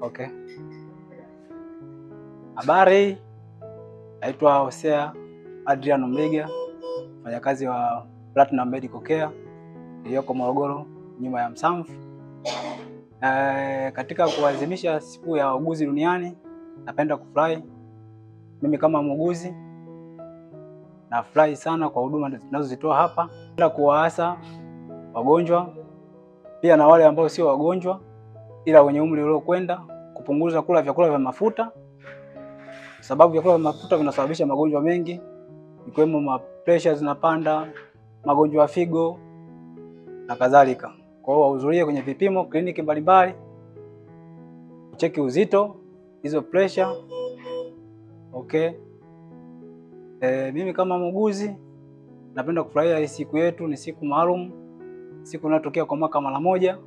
Okay. Habari, naitwa Hosea Adrian Mliga, mfanyakazi wa Platinum Medical Care iliyoko Morogoro nyuma ya Msamvu. Katika kuadhimisha siku ya wauguzi duniani, napenda kufurahi. Mimi kama muuguzi nafurahi sana kwa huduma tunazozitoa hapa. Napenda kuwaasa wagonjwa pia na wale ambao sio wagonjwa ila wenye umri uliokwenda kupunguza kula vyakula vya mafuta, sababu vyakula vya mafuta vinasababisha magonjwa mengi ikiwemo pressure zinapanda, magonjwa ya figo na kadhalika. Kwa hiyo wahudhurie kwenye vipimo kliniki mbalimbali, kucheki uzito, hizo pressure. Okay. Mimi kama muuguzi napenda kufurahia hii siku yetu, ni siku maalum, siku inayotokea kwa mwaka mara moja.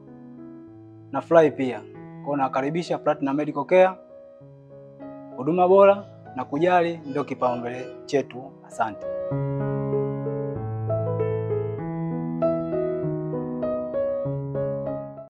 Nafurahi pia. Kwa hiyo nakaribisha Platinum Medical Care. Huduma bora na kujali ndio kipaumbele chetu. Asante.